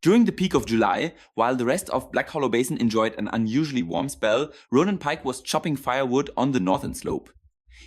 During the peak of July, while the rest of Black Hollow Basin enjoyed an unusually warm spell, Ronan Pike was chopping firewood on the northern slope.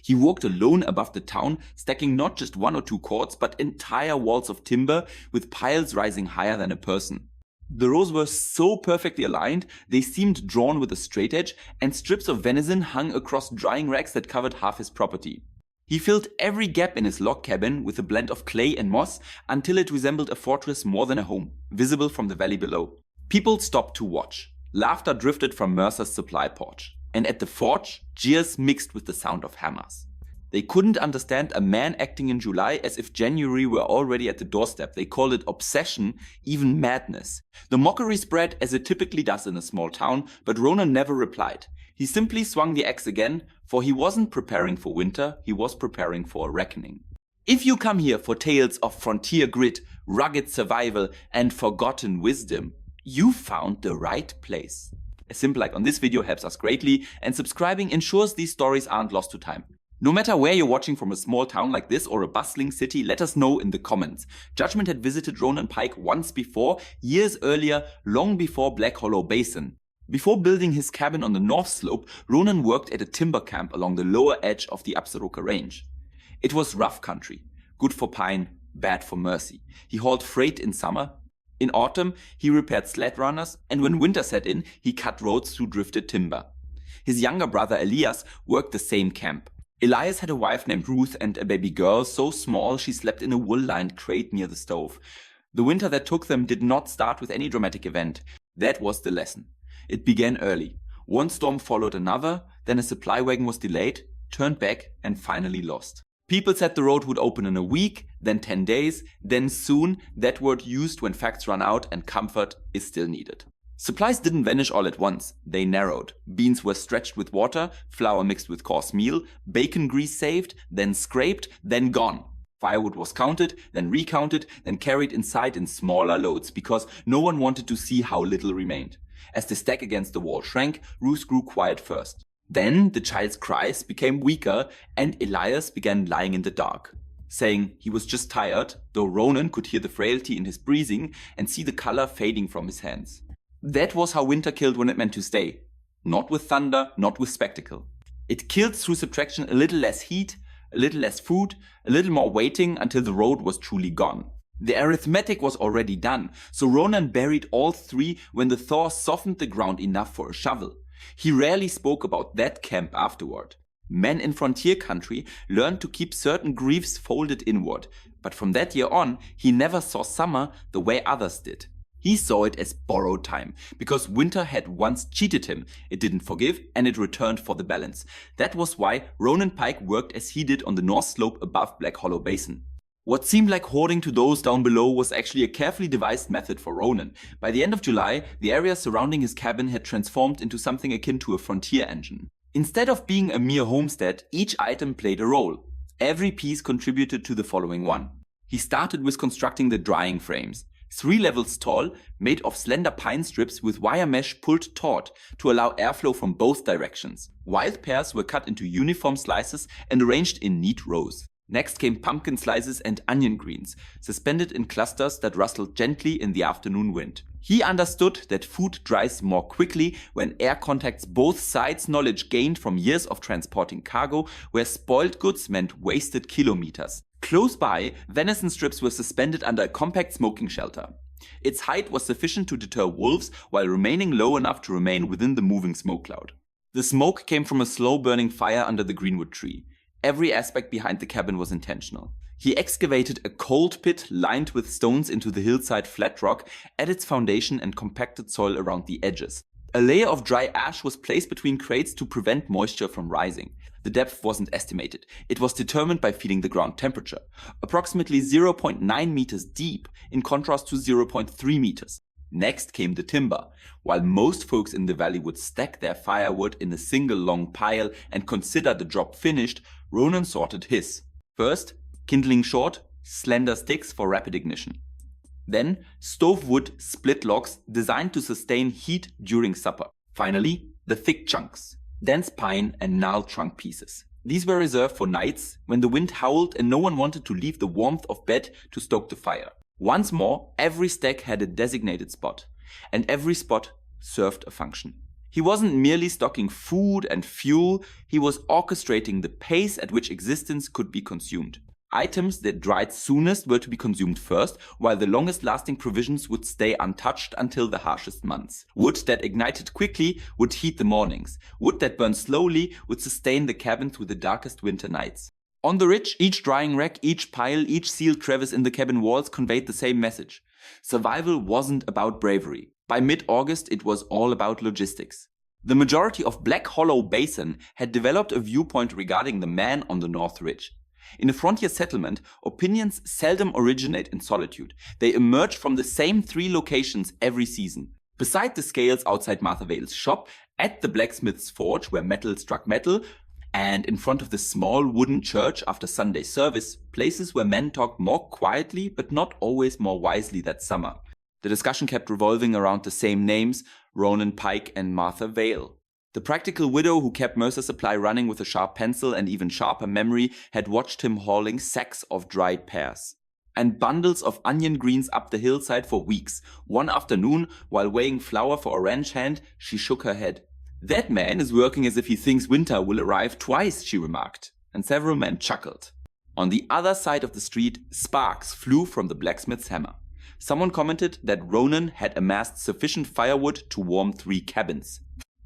He walked alone above the town, stacking not just 1 or 2 cords, but entire walls of timber with piles rising higher than a person. The rows were so perfectly aligned, they seemed drawn with a straight edge, and strips of venison hung across drying racks that covered half his property. He filled every gap in his log cabin with a blend of clay and moss until it resembled a fortress more than a home, visible from the valley below. People stopped to watch. Laughter drifted from Mercer's supply porch. And at the forge, jeers mixed with the sound of hammers. They couldn't understand a man acting in July as if January were already at the doorstep. They called it obsession, even madness. The mockery spread as it typically does in a small town, but Ronan never replied. He simply swung the axe again, for he wasn't preparing for winter, he was preparing for a reckoning. If you come here for tales of frontier grit, rugged survival, and forgotten wisdom, you found the right place. A simple like on this video helps us greatly, and subscribing ensures these stories aren't lost to time. No matter where you're watching from, a small town like this or a bustling city, let us know in the comments. Judgment had visited Ronan Pike once before, years earlier, long before Black Hollow Basin. Before building his cabin on the north slope, Ronan worked at a timber camp along the lower edge of the Absaroka range. It was rough country, good for pine, bad for mercy. He hauled freight in summer. In autumn, he repaired sled runners, and when winter set in, he cut roads through drifted timber. His younger brother Elias worked the same camp. Elias had a wife named Ruth and a baby girl so small she slept in a wool-lined crate near the stove. The winter that took them did not start with any dramatic event. That was the lesson. It began early. One storm followed another, then a supply wagon was delayed, turned back, and finally lost. People said the road would open in a week, then 10 days, then soon, that word used when facts run out and comfort is still needed. Supplies didn't vanish all at once, they narrowed. Beans were stretched with water, flour mixed with coarse meal, bacon grease saved, then scraped, then gone. Firewood was counted, then recounted, then carried inside in smaller loads because no one wanted to see how little remained. As the stack against the wall shrank, Ruth grew quiet first. Then the child's cries became weaker and Elias began lying in the dark, saying he was just tired, though Ronan could hear the frailty in his breathing and see the color fading from his hands. That was how winter killed when it meant to stay. Not with thunder, not with spectacle. It killed through subtraction, a little less heat, a little less food, a little more waiting until the road was truly gone. The arithmetic was already done, so Ronan buried all 3 when the thaw softened the ground enough for a shovel. He rarely spoke about that camp afterward. Men in frontier country learned to keep certain griefs folded inward, but from that year on, he never saw summer the way others did. He saw it as borrowed time, because winter had once cheated him, it didn't forgive, and it returned for the balance. That was why Ronan Pike worked as he did on the north slope above Black Hollow Basin. What seemed like hoarding to those down below was actually a carefully devised method for Ronan. By the end of July, the area surrounding his cabin had transformed into something akin to a frontier engine. Instead of being a mere homestead, each item played a role. Every piece contributed to the following one. He started with constructing the drying frames. 3 levels tall, made of slender pine strips with wire mesh pulled taut to allow airflow from both directions. Wild pears were cut into uniform slices and arranged in neat rows. Next came pumpkin slices and onion greens, suspended in clusters that rustled gently in the afternoon wind. He understood that food dries more quickly when air contacts both sides. Knowledge gained from years of transporting cargo, where spoiled goods meant wasted kilometers. Close by, venison strips were suspended under a compact smoking shelter. Its height was sufficient to deter wolves while remaining low enough to remain within the moving smoke cloud. The smoke came from a slow-burning fire under the greenwood tree. Every aspect behind the cabin was intentional. He excavated a cold pit lined with stones into the hillside flat rock at its foundation and compacted soil around the edges. A layer of dry ash was placed between crates to prevent moisture from rising. The depth wasn't estimated. It was determined by feeling the ground temperature. Approximately 0.9 meters deep, in contrast to 0.3 meters. Next came the timber. While most folks in the valley would stack their firewood in a single long pile and consider the job finished, Ronan sorted his. First, kindling short, slender sticks for rapid ignition. Then, stove wood split logs designed to sustain heat during supper. Finally, the thick chunks, dense pine and gnarled trunk pieces. These were reserved for nights when the wind howled and no one wanted to leave the warmth of bed to stoke the fire. Once more, every stack had a designated spot, and every spot served a function. He wasn't merely stocking food and fuel, he was orchestrating the pace at which existence could be consumed. Items that dried soonest were to be consumed first, while the longest lasting provisions would stay untouched until the harshest months. Wood that ignited quickly would heat the mornings. Wood that burned slowly would sustain the cabin through the darkest winter nights. On the ridge, each drying rack, each pile, each sealed crevice in the cabin walls conveyed the same message. Survival wasn't about bravery. By mid-August, it was all about logistics. The majority of Black Hollow Basin had developed a viewpoint regarding the man on the North Ridge. In a frontier settlement, opinions seldom originate in solitude. They emerge from the same 3 locations every season. Beside the scales outside Martha Vale's shop, at the blacksmith's forge where metal struck metal, and in front of the small wooden church after Sunday service, places where men talked more quietly but not always more wisely that summer. The discussion kept revolving around the same names, Ronan Pike and Martha Vale. The practical widow who kept Mercer Supply running with a sharp pencil and even sharper memory had watched him hauling sacks of dried pears and bundles of onion greens up the hillside for weeks. One afternoon, while weighing flour for a ranch hand, she shook her head. "That man is working as if he thinks winter will arrive twice," she remarked, and several men chuckled. On the other side of the street, sparks flew from the blacksmith's hammer. Someone commented that Ronan had amassed sufficient firewood to warm 3 cabins.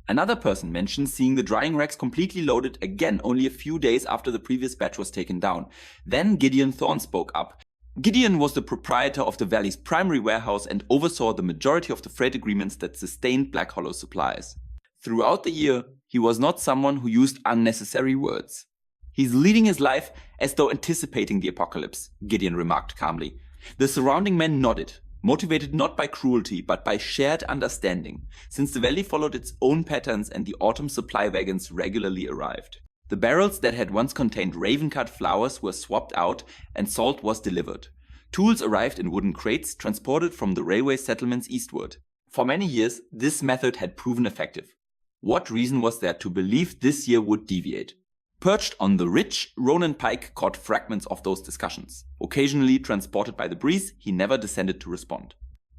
Another person mentioned seeing the drying racks completely loaded again only a few days after the previous batch was taken down. Then Gideon Thorne spoke up. Gideon was the proprietor of the valley's primary warehouse and oversaw the majority of the freight agreements that sustained Black Hollow supplies. Throughout the year, he was not someone who used unnecessary words. "He's leading his life as though anticipating the apocalypse," Gideon remarked calmly. The surrounding men nodded, motivated not by cruelty but by shared understanding, since the valley followed its own patterns and the autumn supply wagons regularly arrived. The barrels that had once contained raven-cut flowers were swapped out and salt was delivered. Tools arrived in wooden crates transported from the railway settlements eastward. For many years, this method had proven effective. What reason was there to believe this year would deviate? Perched on the ridge, Ronan Pike caught fragments of those discussions. Occasionally transported by the breeze, he never descended to respond.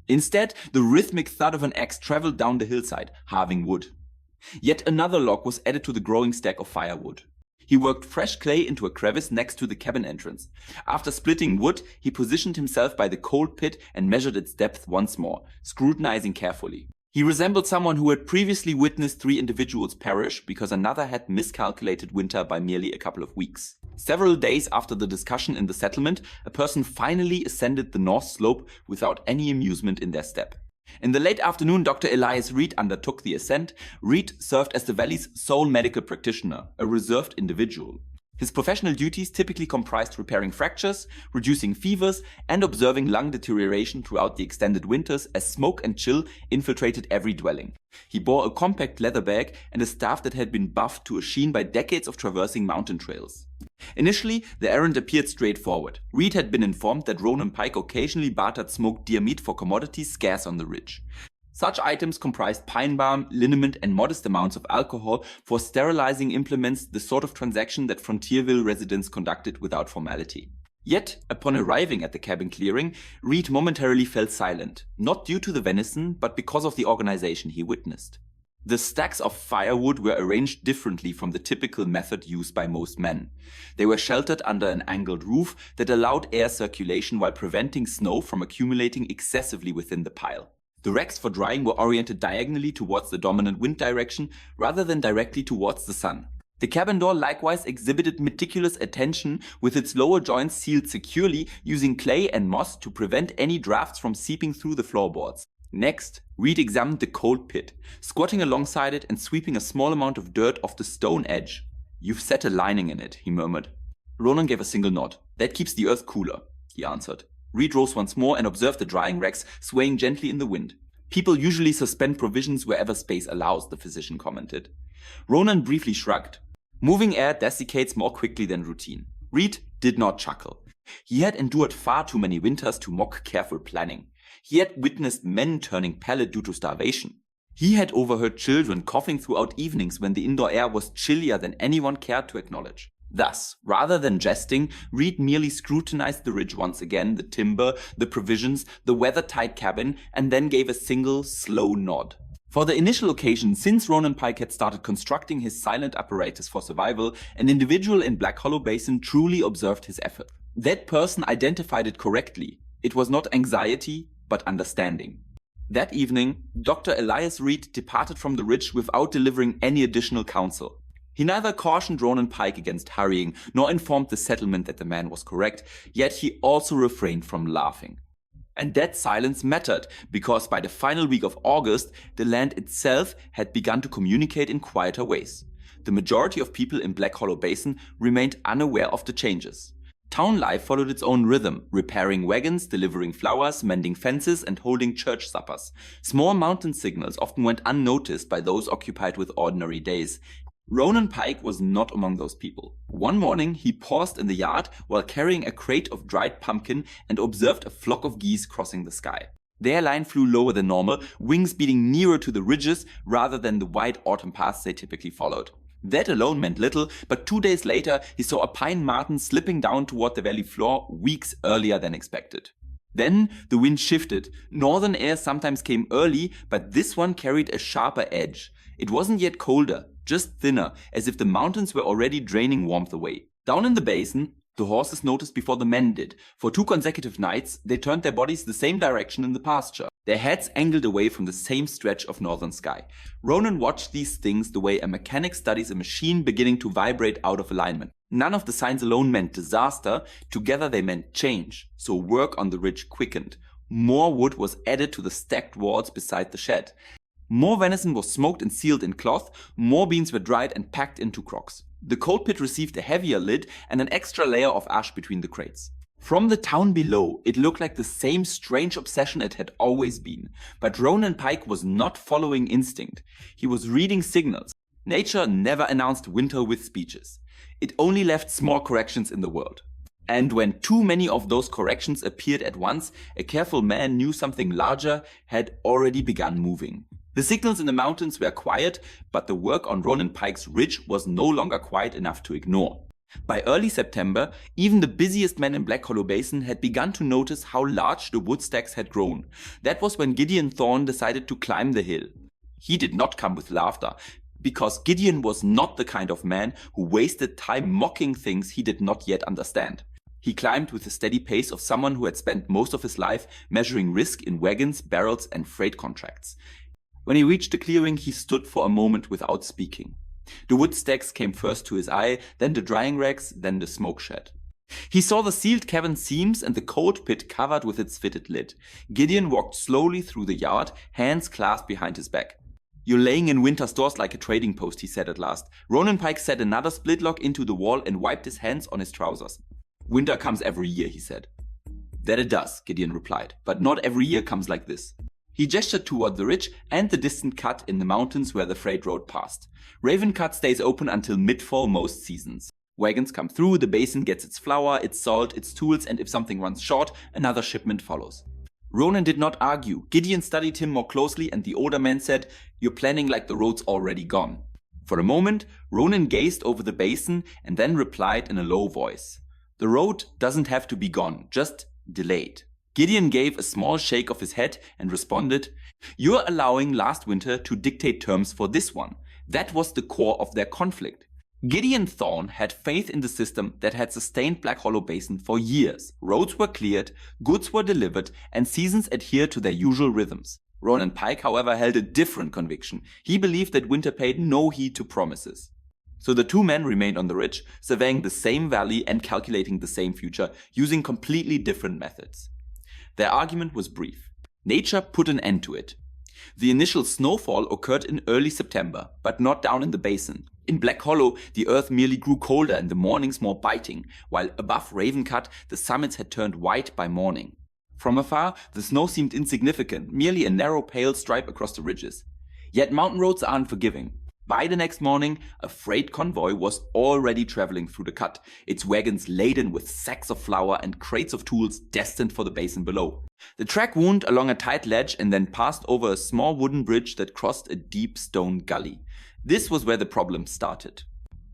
Instead, the rhythmic thud of an axe traveled down the hillside, halving wood. Yet another log was added to the growing stack of firewood. He worked fresh clay into a crevice next to the cabin entrance. After splitting wood, he positioned himself by the cold pit and measured its depth once more, scrutinizing carefully. He resembled someone who had previously witnessed 3 individuals perish because another had miscalculated winter by merely a couple of weeks. Several days after the discussion in the settlement, a person finally ascended the north slope without any amusement in their step. In the late afternoon, Dr. Elias Reed undertook the ascent. Reed served as the valley's sole medical practitioner, a reserved individual. His professional duties typically comprised repairing fractures, reducing fevers, and observing lung deterioration throughout the extended winters as smoke and chill infiltrated every dwelling. He bore a compact leather bag and a staff that had been buffed to a sheen by decades of traversing mountain trails. Initially, the errand appeared straightforward. Reed had been informed that Ronan Pike occasionally bartered smoked deer meat for commodities scarce on the ridge. Such items comprised pine balm, liniment, and modest amounts of alcohol for sterilizing implements, the sort of transaction that Frontierville residents conducted without formality. Yet, upon arriving at the cabin clearing, Reed momentarily fell silent, not due to the venison, but because of the organization he witnessed. The stacks of firewood were arranged differently from the typical method used by most men. They were sheltered under an angled roof that allowed air circulation while preventing snow from accumulating excessively within the pile. The racks for drying were oriented diagonally towards the dominant wind direction rather than directly towards the sun. The cabin door likewise exhibited meticulous attention, with its lower joints sealed securely using clay and moss to prevent any drafts from seeping through the floorboards. Next, Reed examined the cold pit, squatting alongside it and sweeping a small amount of dirt off the stone edge. "You've set a lining in it," he murmured. Ronan gave a single nod. "That keeps the earth cooler," he answered. Reed rose once more and observed the drying racks swaying gently in the wind. "People usually suspend provisions wherever space allows," the physician commented. Ronan briefly shrugged. "Moving air desiccates more quickly than routine." Reed did not chuckle. He had endured far too many winters to mock careful planning. He had witnessed men turning pallid due to starvation. He had overheard children coughing throughout evenings when the indoor air was chillier than anyone cared to acknowledge. Thus, rather than jesting, Reed merely scrutinized the ridge once again, the timber, the provisions, the weather-tight cabin, and then gave a single, slow nod. For the initial occasion, since Ronan Pike had started constructing his silent apparatus for survival, an individual in Black Hollow Basin truly observed his effort. That person identified it correctly. It was not anxiety, but understanding. That evening, Dr. Elias Reed departed from the ridge without delivering any additional counsel. He neither cautioned Ronan Pike against hurrying, nor informed the settlement that the man was correct, yet he also refrained from laughing. And that silence mattered, because by the final week of August, the land itself had begun to communicate in quieter ways. The majority of people in Black Hollow Basin remained unaware of the changes. Town life followed its own rhythm, repairing wagons, delivering flowers, mending fences, and holding church suppers. Small mountain signals often went unnoticed by those occupied with ordinary days. Ronan Pike was not among those people. One morning, he paused in the yard while carrying a crate of dried pumpkin and observed a flock of geese crossing the sky. Their line flew lower than normal, wings beating nearer to the ridges rather than the wide autumn paths they typically followed. That alone meant little, but 2 days later, he saw a pine marten slipping down toward the valley floor weeks earlier than expected. Then the wind shifted. Northern air sometimes came early, but this one carried a sharper edge. It wasn't yet colder, just thinner, as if the mountains were already draining warmth away. Down in the basin, the horses noticed before the men did. For 2 consecutive nights, they turned their bodies the same direction in the pasture. Their heads angled away from the same stretch of northern sky. Ronan watched these things the way a mechanic studies a machine beginning to vibrate out of alignment. None of the signs alone meant disaster, together they meant change, so work on the ridge quickened. More wood was added to the stacked walls beside the shed. More venison was smoked and sealed in cloth, more beans were dried and packed into crocks. The coal pit received a heavier lid and an extra layer of ash between the crates. From the town below, it looked like the same strange obsession it had always been. But Ronan Pike was not following instinct. He was reading signals. Nature never announced winter with speeches. It only left small corrections in the world. And when too many of those corrections appeared at once, a careful man knew something larger had already begun moving. The signals in the mountains were quiet, but the work on Ronan Pike's ridge was no longer quiet enough to ignore. By early September, even the busiest men in Black Hollow Basin had begun to notice how large the wood stacks had grown. That was when Gideon Thorne decided to climb the hill. He did not come with laughter, because Gideon was not the kind of man who wasted time mocking things he did not yet understand. He climbed with the steady pace of someone who had spent most of his life measuring risk in wagons, barrels, and freight contracts. When he reached the clearing, he stood for a moment without speaking. The wood stacks came first to his eye, then the drying racks, then the smoke shed. He saw the sealed cabin seams and the cold pit covered with its fitted lid. Gideon walked slowly through the yard, hands clasped behind his back. "You're laying in winter stores like a trading post," he said at last. Ronan Pike set another split lock into the wall and wiped his hands on his trousers. "Winter comes every year," he said. "That it does," Gideon replied, "but not every year comes like this." He gestured toward the ridge and the distant cut in the mountains where the freight road passed. Raven Cut stays open until mid-fall most seasons. Wagons come through, the basin gets its flour, its salt, its tools, and if something runs short, another shipment follows. Ronan did not argue. Gideon studied him more closely and the older man said, "You're planning like the road's already gone." For a moment, Ronan gazed over the basin and then replied in a low voice, "The road doesn't have to be gone, just delayed." Gideon gave a small shake of his head and responded, "You're allowing last winter to dictate terms for this one." That was the core of their conflict. Gideon Thorne had faith in the system that had sustained Black Hollow Basin for years. Roads were cleared, goods were delivered, and seasons adhered to their usual rhythms. Ronan Pike, however, held a different conviction. He believed that winter paid no heed to promises. So the 2 men remained on the ridge, surveying the same valley and calculating the same future, using completely different methods. Their argument was brief. Nature put an end to it. The initial snowfall occurred in early September, but not down in the basin. In Black Hollow, the earth merely grew colder and the mornings more biting, while above Raven Cut, the summits had turned white by morning. From afar, the snow seemed insignificant, merely a narrow pale stripe across the ridges. Yet mountain roads are unforgiving. By the next morning, a freight convoy was already traveling through the cut, its wagons laden with sacks of flour and crates of tools destined for the basin below. The track wound along a tight ledge and then passed over a small wooden bridge that crossed a deep stone gully. This was where the problem started.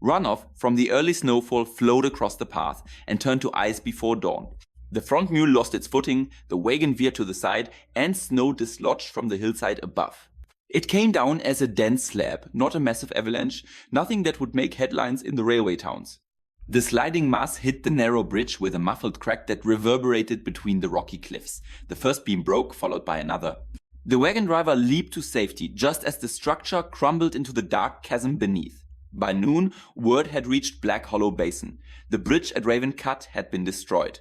Runoff from the early snowfall flowed across the path and turned to ice before dawn. The front mule lost its footing, the wagon veered to the side, and snow dislodged from the hillside above. It came down as a dense slab, not a massive avalanche, nothing that would make headlines in the railway towns. The sliding mass hit the narrow bridge with a muffled crack that reverberated between the rocky cliffs. The first beam broke, followed by another. The wagon driver leaped to safety just as the structure crumbled into the dark chasm beneath. By noon, word had reached Black Hollow Basin. The bridge at Raven Cut had been destroyed.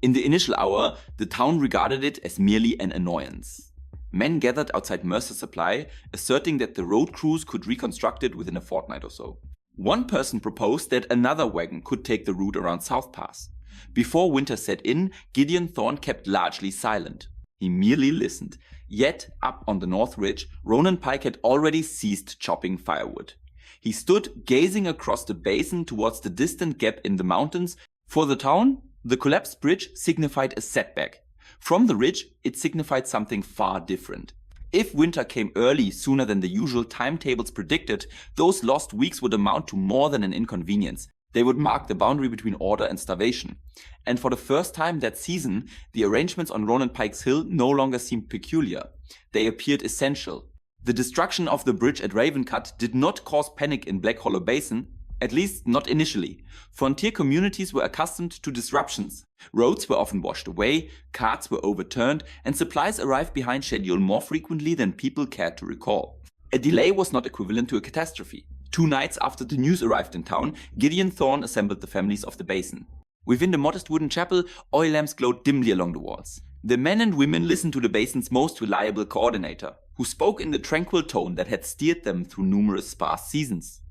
In the initial hour, the town regarded it as merely an annoyance. Men gathered outside Mercer's Supply, asserting that the road crews could reconstruct it within a fortnight or so. One person proposed that another wagon could take the route around South Pass. Before winter set in, Gideon Thorne kept largely silent. He merely listened. Yet, up on the North Ridge, Ronan Pike had already ceased chopping firewood. He stood gazing across the basin towards the distant gap in the mountains. For the town, the collapsed bridge signified a setback. From the ridge, it signified something far different. If winter came early, sooner than the usual timetables predicted, those lost weeks would amount to more than an inconvenience. They would mark the boundary between order and starvation. And for the first time that season, the arrangements on Ronan Pike's Hill no longer seemed peculiar. They appeared essential. The destruction of the bridge at Ravencut did not cause panic in Black Hollow Basin, at least not initially. Frontier communities were accustomed to disruptions. Roads were often washed away, carts were overturned, and supplies arrived behind schedule more frequently than people cared to recall. A delay was not equivalent to a catastrophe. 2 nights after the news arrived in town, Gideon Thorne assembled the families of the basin. Within the modest wooden chapel, oil lamps glowed dimly along the walls. The men and women listened to the basin's most reliable coordinator, who spoke in the tranquil tone that had steered them through numerous sparse seasons.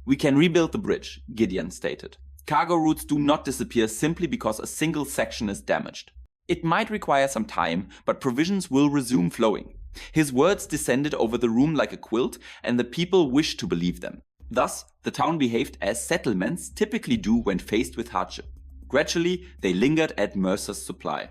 "We can rebuild the bridge," Gideon stated. "Cargo routes do not disappear simply because a single section is damaged. It might require some time, but provisions will resume flowing." His words descended over the room like a quilt, and the people wished to believe them. Thus, the town behaved as settlements typically do when faced with hardship. Gradually, they lingered at Mercer's Supply.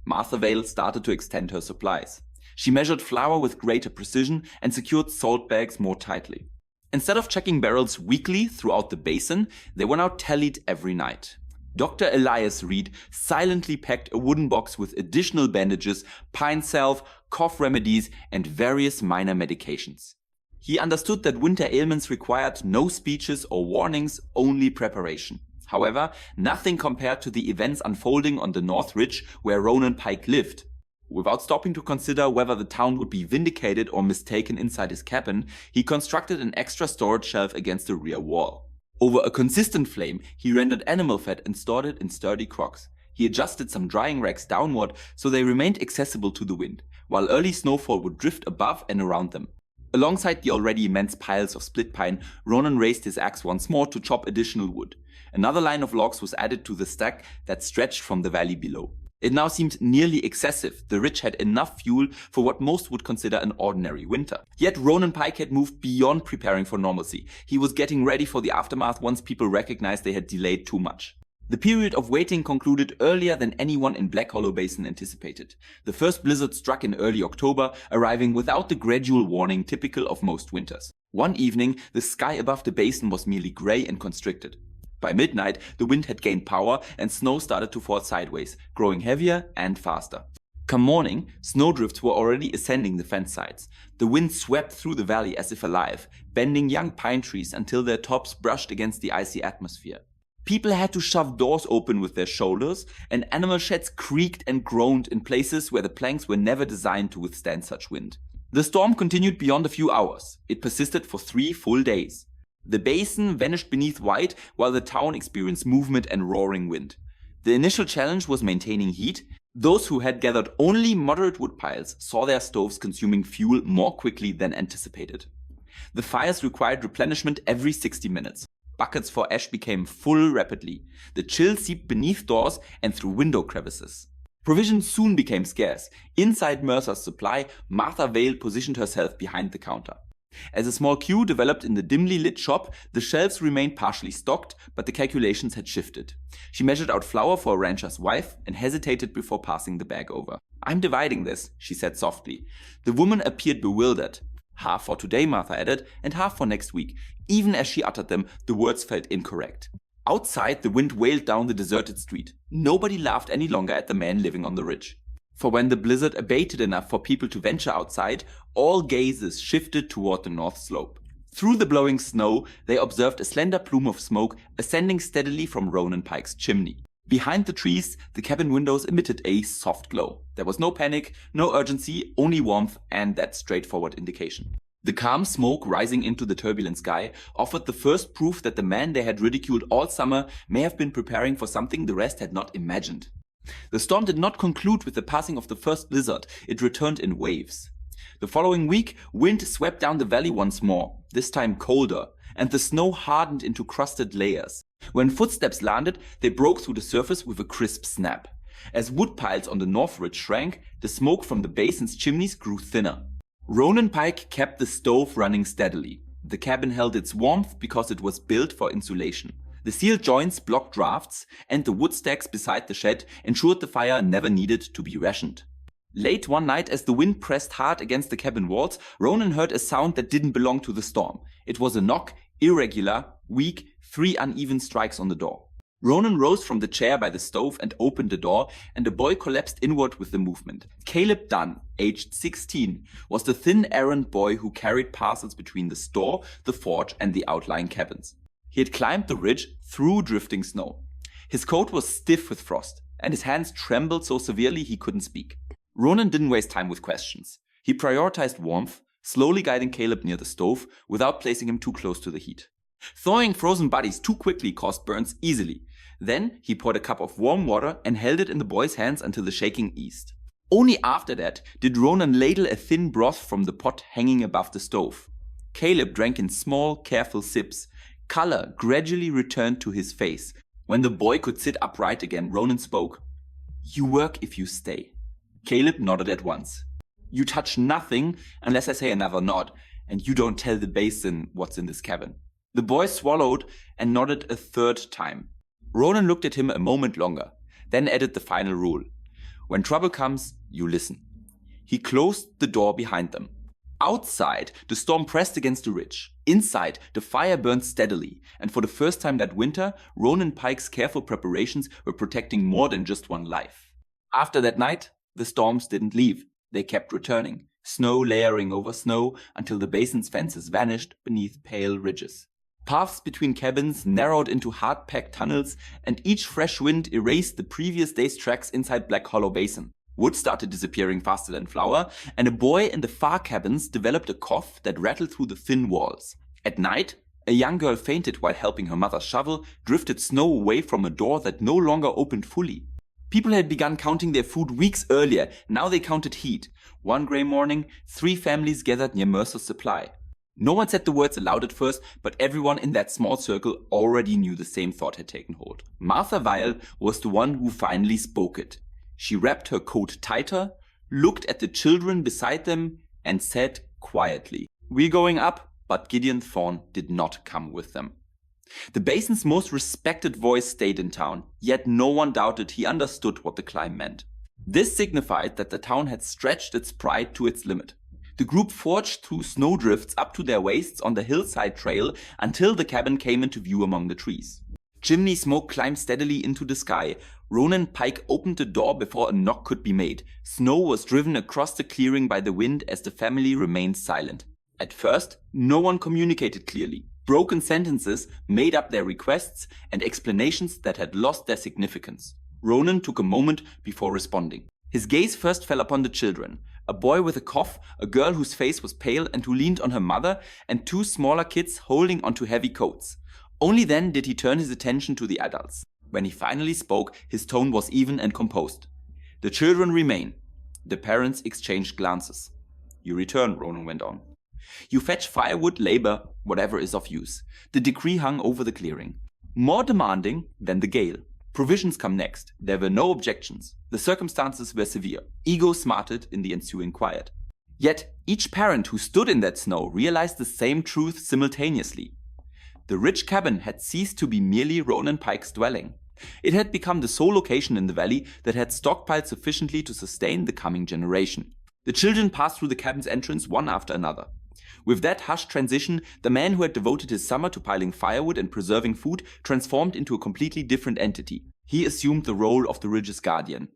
Martha Vale started to extend her supplies. She measured flour with greater precision and secured salt bags more tightly. Instead of checking barrels weekly throughout the basin, they were now tallied every night. Dr. Elias Reed silently packed a wooden box with additional bandages, pine salve, cough remedies, and various minor medications. He understood that winter ailments required no speeches or warnings, only preparation. However, nothing compared to the events unfolding on the North Ridge where Ronan Pike lived. Without stopping to consider whether the town would be vindicated or mistaken inside his cabin, he constructed an extra storage shelf against the rear wall. Over a consistent flame, he rendered animal fat and stored it in sturdy crocks. He adjusted some drying racks downward so they remained accessible to the wind, while early snowfall would drift above and around them. Alongside the already immense piles of split pine, Ronan raised his axe once more to chop additional wood. Another line of logs was added to the stack that stretched from the valley below. It now seemed nearly excessive. The ridge had enough fuel for what most would consider an ordinary winter. Yet Ronan Pike had moved beyond preparing for normalcy. He was getting ready for the aftermath once people recognized they had delayed too much. The period of waiting concluded earlier than anyone in Black Hollow Basin anticipated. The first blizzard struck in early October, arriving without the gradual warning typical of most winters. One evening, the sky above the basin was merely gray and constricted. By midnight, the wind had gained power and snow started to fall sideways, growing heavier and faster. Come morning, snowdrifts were already ascending the fence sides. The wind swept through the valley as if alive, bending young pine trees until their tops brushed against the icy atmosphere. People had to shove doors open with their shoulders, and animal sheds creaked and groaned in places where the planks were never designed to withstand such wind. The storm continued beyond a few hours. It persisted for 3 full days. The basin vanished beneath white while the town experienced movement and roaring wind. The initial challenge was maintaining heat. Those who had gathered only moderate wood piles saw their stoves consuming fuel more quickly than anticipated. The fires required replenishment every 60 minutes. Buckets for ash became full rapidly. The chill seeped beneath doors and through window crevices. Provisions soon became scarce. Inside Mercer's Supply, Martha Vale positioned herself behind the counter. As a small queue developed in the dimly lit shop, the shelves remained partially stocked, but the calculations had shifted. She measured out flour for a rancher's wife and hesitated before passing the bag over. "I'm dividing this," she said softly. The woman appeared bewildered. Half for today, Martha added, and half for next week. Even as she uttered them, the words felt incorrect. Outside, the wind wailed down the deserted street. Nobody laughed any longer at the man living on the ridge. For when the blizzard abated enough for people to venture outside, all gazes shifted toward the north slope. Through the blowing snow, they observed a slender plume of smoke ascending steadily from Ronan Pike's chimney. Behind the trees, the cabin windows emitted a soft glow. There was no panic, no urgency, only warmth and that straightforward indication. The calm smoke rising into the turbulent sky offered the first proof that the man they had ridiculed all summer may have been preparing for something the rest had not imagined. The storm did not conclude with the passing of the first blizzard, it returned in waves. The following week, wind swept down the valley once more, this time colder, and the snow hardened into crusted layers. When footsteps landed, they broke through the surface with a crisp snap. As wood piles on the north ridge shrank, the smoke from the basin's chimneys grew thinner. Ronan Pike kept the stove running steadily. The cabin held its warmth because it was built for insulation. The steel joints blocked drafts, and the wood stacks beside the shed ensured the fire never needed to be rationed. Late one night, as the wind pressed hard against the cabin walls, Ronan heard a sound that didn't belong to the storm. It was a knock, irregular, weak, 3 uneven strikes on the door. Ronan rose from the chair by the stove and opened the door, and the boy collapsed inward with the movement. Caleb Dunn, aged 16, was the thin errand boy who carried parcels between the store, the forge, and the outlying cabins. He had climbed the ridge through drifting snow. His coat was stiff with frost, and his hands trembled so severely he couldn't speak. Ronan didn't waste time with questions. He prioritized warmth, slowly guiding Caleb near the stove without placing him too close to the heat. Thawing frozen bodies too quickly caused burns easily. Then he poured a cup of warm water and held it in the boy's hands until the shaking eased. Only after that did Ronan ladle a thin broth from the pot hanging above the stove. Caleb drank in small, careful sips. Color gradually returned to his face. When the boy could sit upright again, Ronan spoke. "You work if you stay." Caleb nodded at once. "You touch nothing unless I say another nod, and you don't tell the basin what's in this cabin." The boy swallowed and nodded a third time. Ronan looked at him a moment longer, then added the final rule. "When trouble comes, you listen." He closed the door behind them. Outside, the storm pressed against the ridge. Inside, the fire burned steadily, and for the first time that winter, Ronan Pike's careful preparations were protecting more than just one life. After that night, the storms didn't leave. They kept returning, snow layering over snow until the basin's fences vanished beneath pale ridges. Paths between cabins narrowed into hard-packed tunnels, and each fresh wind erased the previous day's tracks inside Black Hollow Basin. Wood started disappearing faster than flour, and a boy in the far cabins developed a cough that rattled through the thin walls. At night, a young girl fainted while helping her mother shovel, drifted snow away from a door that no longer opened fully. People had begun counting their food weeks earlier, now they counted heat. One grey morning, 3 families gathered near Mercer's supply. No one said the words aloud at first, but everyone in that small circle already knew the same thought had taken hold. Martha Weil was the one who finally spoke it. She wrapped her coat tighter, looked at the children beside them, and said quietly, "We're going up," but Gideon Thorne did not come with them. The basin's most respected voice stayed in town, yet no one doubted he understood what the climb meant. This signified that the town had stretched its pride to its limit. The group forged through snowdrifts up to their waists on the hillside trail until the cabin came into view among the trees. Chimney smoke climbed steadily into the sky. Ronan Pike opened the door before a knock could be made. Snow was driven across the clearing by the wind as the family remained silent. At first, no one communicated clearly. Broken sentences made up their requests and explanations that had lost their significance. Ronan took a moment before responding. His gaze first fell upon the children. A boy with a cough, a girl whose face was pale and who leaned on her mother, and 2 smaller kids holding onto heavy coats. Only then did he turn his attention to the adults. When he finally spoke, his tone was even and composed. "The children remain." The parents exchanged glances. "You return," Ronan went on. "You fetch firewood, labor, whatever is of use." The decree hung over the clearing. More demanding than the gale. Provisions come next. There were no objections. The circumstances were severe. Ego smarted in the ensuing quiet. Yet each parent who stood in that snow realized the same truth simultaneously. The ridge cabin had ceased to be merely Ronan Pike's dwelling. It had become the sole location in the valley that had stockpiled sufficiently to sustain the coming generation. The children passed through the cabin's entrance one after another. With that hushed transition, the man who had devoted his summer to piling firewood and preserving food transformed into a completely different entity. He assumed the role of the ridge's guardian.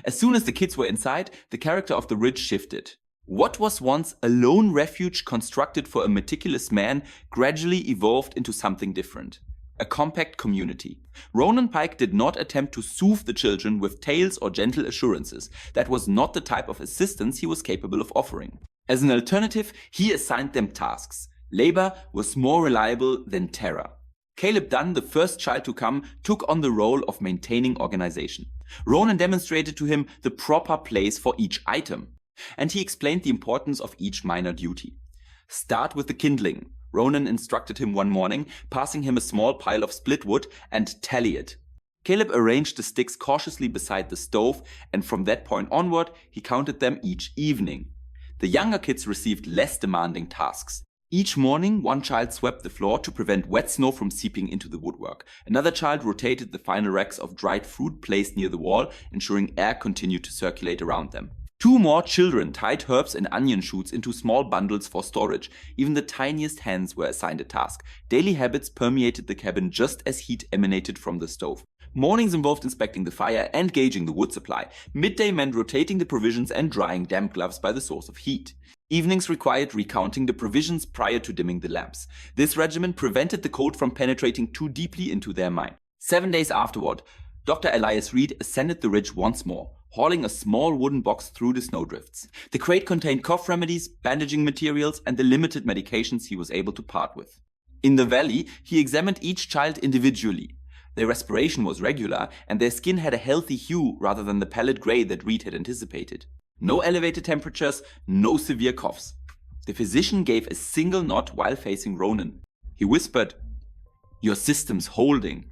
As soon as the kids were inside, the character of the ridge shifted. What was once a lone refuge constructed for a meticulous man gradually evolved into something different. A compact community. Ronan Pike did not attempt to soothe the children with tales or gentle assurances. That was not the type of assistance he was capable of offering. As an alternative, he assigned them tasks. Labor was more reliable than terror. Caleb Dunn, the first child to come, took on the role of maintaining organization. Ronan demonstrated to him the proper place for each item, and he explained the importance of each minor duty. Start with the kindling, Ronan instructed him one morning, passing him a small pile of split wood, and tally it. Caleb arranged the sticks cautiously beside the stove, and from that point onward, he counted them each evening. The younger kids received less demanding tasks. Each morning, one child swept the floor to prevent wet snow from seeping into the woodwork. Another child rotated the final racks of dried fruit placed near the wall, ensuring air continued to circulate around them. 2 more children tied herbs and onion shoots into small bundles for storage. Even the tiniest hands were assigned a task. Daily habits permeated the cabin just as heat emanated from the stove. Mornings involved inspecting the fire and gauging the wood supply. Midday meant rotating the provisions and drying damp gloves by the source of heat. Evenings required recounting the provisions prior to dimming the lamps. This regimen prevented the cold from penetrating too deeply into their mind. 7 days afterward, Dr. Elias Reed ascended the ridge once more, hauling a small wooden box through the snowdrifts. The crate contained cough remedies, bandaging materials, and the limited medications he was able to part with. In the valley, he examined each child individually. Their respiration was regular, and their skin had a healthy hue rather than the pallid gray that Reed had anticipated. No elevated temperatures, no severe coughs. The physician gave a single nod while facing Ronan. He whispered, "Your system's holding."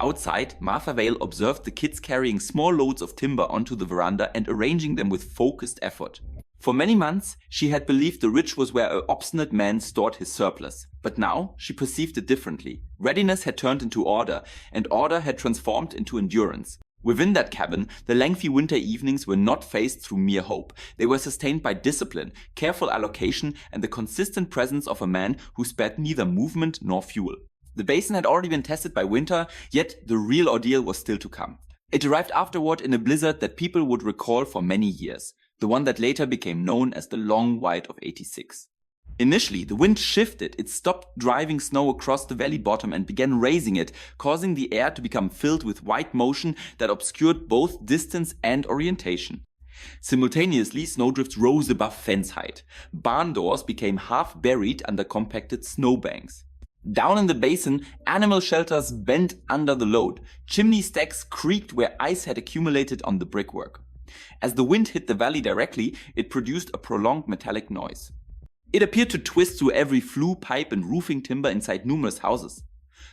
Outside, Martha Vale observed the kids carrying small loads of timber onto the veranda and arranging them with focused effort. For many months, she had believed the ridge was where an obstinate man stored his surplus. But now, she perceived it differently. Readiness had turned into order, and order had transformed into endurance. Within that cabin, the lengthy winter evenings were not faced through mere hope. They were sustained by discipline, careful allocation, and the consistent presence of a man who spared neither movement nor fuel. The basin had already been tested by winter, yet the real ordeal was still to come. It arrived afterward in a blizzard that people would recall for many years, the one that later became known as the Long White of '86. Initially, the wind shifted. It stopped driving snow across the valley bottom and began raising it, causing the air to become filled with white motion that obscured both distance and orientation. Simultaneously, snowdrifts rose above fence height. Barn doors became half buried under compacted snowbanks. Down in the basin, animal shelters bent under the load. Chimney stacks creaked where ice had accumulated on the brickwork. As the wind hit the valley directly, it produced a prolonged metallic noise. It appeared to twist through every flue, pipe, and roofing timber inside numerous houses.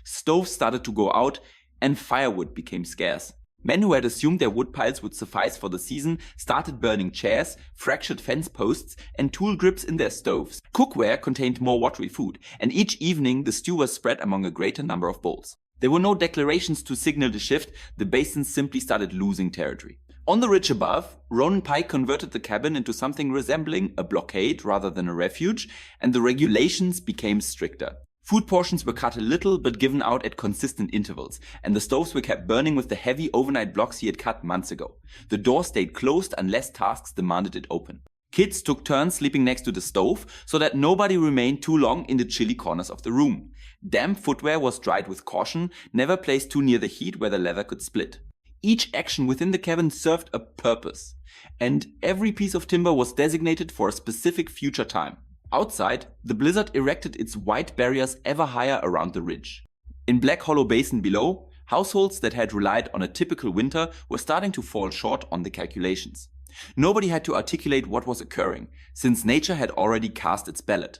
Stoves started to go out, and firewood became scarce. Men who had assumed their wood piles would suffice for the season started burning chairs, fractured fence posts, and tool grips in their stoves. Cookware contained more watery food, and each evening the stew was spread among a greater number of bowls. There were no declarations to signal the shift. The basin simply started losing territory. On the ridge above, Ronan Pike converted the cabin into something resembling a blockade rather than a refuge, and the regulations became stricter. Food portions were cut a little but given out at consistent intervals, and the stoves were kept burning with the heavy overnight blocks he had cut months ago. The door stayed closed unless tasks demanded it open. Kids took turns sleeping next to the stove so that nobody remained too long in the chilly corners of the room. Damp footwear was dried with caution, never placed too near the heat where the leather could split. Each action within the cabin served a purpose, and every piece of timber was designated for a specific future time. Outside, the blizzard erected its white barriers ever higher around the ridge. In Black Hollow Basin below, households that had relied on a typical winter were starting to fall short on the calculations. Nobody had to articulate what was occurring, since nature had already cast its ballot.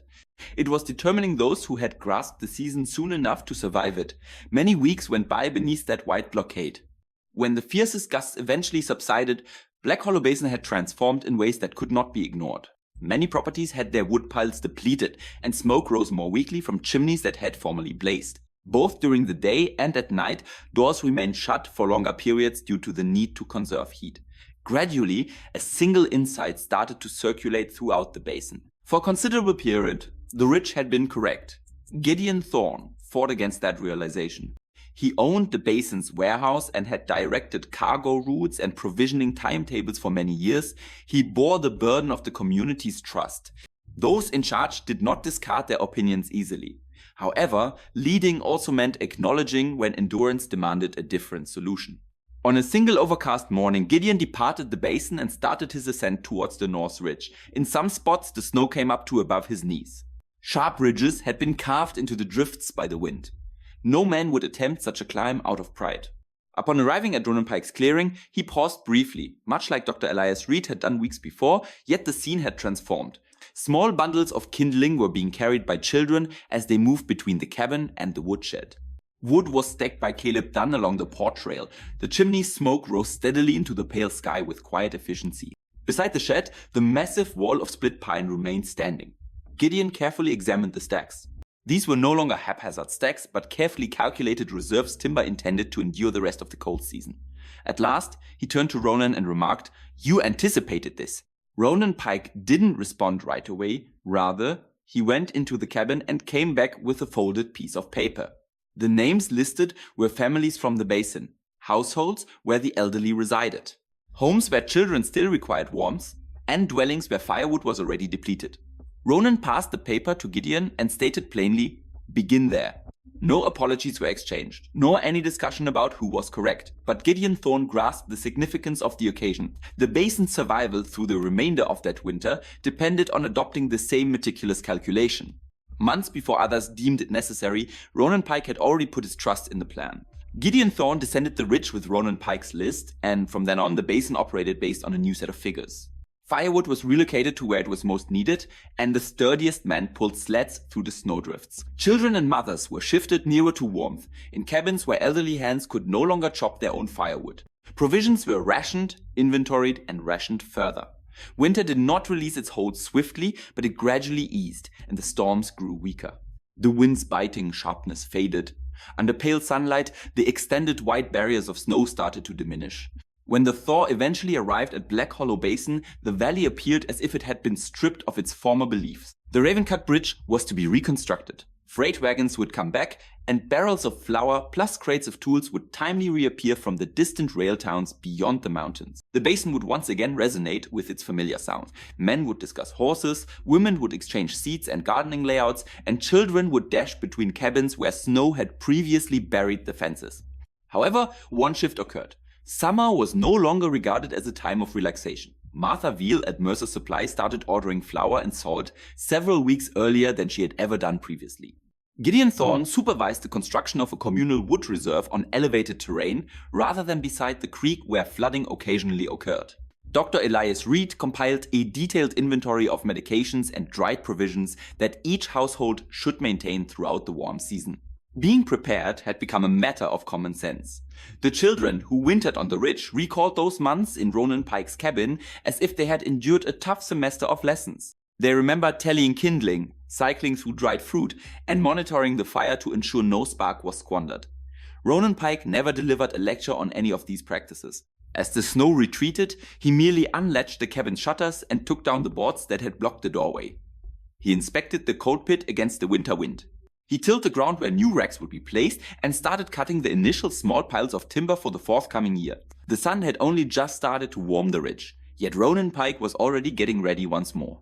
It was determining those who had grasped the season soon enough to survive it. Many weeks went by beneath that white blockade. When the fiercest gusts eventually subsided, Black Hollow Basin had transformed in ways that could not be ignored. Many properties had their wood piles depleted, and smoke rose more weakly from chimneys that had formerly blazed. Both during the day and at night, doors remained shut for longer periods due to the need to conserve heat. Gradually, a single insight started to circulate throughout the basin. For a considerable period, the rich had been correct. Gideon Thorne fought against that realization. He owned the basin's warehouse and had directed cargo routes and provisioning timetables for many years. He bore the burden of the community's trust. Those in charge did not discard their opinions easily. However, leading also meant acknowledging when endurance demanded a different solution. On a single overcast morning, Gideon departed the basin and started his ascent towards the North Ridge. In some spots, the snow came up to above his knees. Sharp ridges had been carved into the drifts by the wind. No man would attempt such a climb out of pride. Upon arriving at Ronan Pike's clearing, he paused briefly, much like Dr. Elias Reed had done weeks before, yet the scene had transformed. Small bundles of kindling were being carried by children as they moved between the cabin and the woodshed. Wood was stacked by Caleb Dunn along the porch rail. The chimney's smoke rose steadily into the pale sky with quiet efficiency. Beside the shed, the massive wall of split pine remained standing. Gideon carefully examined the stacks. These were no longer haphazard stacks, but carefully calculated reserves timber intended to endure the rest of the cold season. At last, he turned to Ronan and remarked, "You anticipated this." Ronan Pike didn't respond right away. Rather, he went into the cabin and came back with a folded piece of paper. The names listed were families from the basin, households where the elderly resided, homes where children still required warmth, and dwellings where firewood was already depleted. Ronan passed the paper to Gideon and stated plainly, "Begin there." No apologies were exchanged, nor any discussion about who was correct, but Gideon Thorne grasped the significance of the occasion. The basin's survival through the remainder of that winter depended on adopting the same meticulous calculation. Months before others deemed it necessary, Ronan Pike had already put his trust in the plan. Gideon Thorne descended the ridge with Ronan Pike's list, and from then on the basin operated based on a new set of figures. Firewood was relocated to where it was most needed, and the sturdiest men pulled sleds through the snowdrifts. Children and mothers were shifted nearer to warmth, in cabins where elderly hands could no longer chop their own firewood. Provisions were rationed, inventoried, and rationed further. Winter did not release its hold swiftly, but it gradually eased, and the storms grew weaker. The wind's biting sharpness faded. Under pale sunlight, the extended white barriers of snow started to diminish. When the thaw eventually arrived at Black Hollow Basin, the valley appeared as if it had been stripped of its former beliefs. The Raven-Cut Bridge was to be reconstructed. Freight wagons would come back, and barrels of flour plus crates of tools would timely reappear from the distant rail towns beyond the mountains. The basin would once again resonate with its familiar sounds. Men would discuss horses, women would exchange seats and gardening layouts, and children would dash between cabins where snow had previously buried the fences. However, one shift occurred. Summer was no longer regarded as a time of relaxation. Martha Veal at Mercer Supply started ordering flour and salt several weeks earlier than she had ever done previously. Gideon Thorne supervised the construction of a communal wood reserve on elevated terrain rather than beside the creek where flooding occasionally occurred. Dr. Elias Reed compiled a detailed inventory of medications and dried provisions that each household should maintain throughout the warm season. Being prepared had become a matter of common sense. The children who wintered on the ridge recalled those months in Ronan Pike's cabin as if they had endured a tough semester of lessons. They remembered tallying kindling, cycling through dried fruit, and monitoring the fire to ensure no spark was squandered. Ronan Pike never delivered a lecture on any of these practices. As the snow retreated, he merely unlatched the cabin shutters and took down the boards that had blocked the doorway. He inspected the cold pit against the winter wind. He tilled the ground where new racks would be placed and started cutting the initial small piles of timber for the forthcoming year. The sun had only just started to warm the ridge, yet Ronan Pike was already getting ready once more.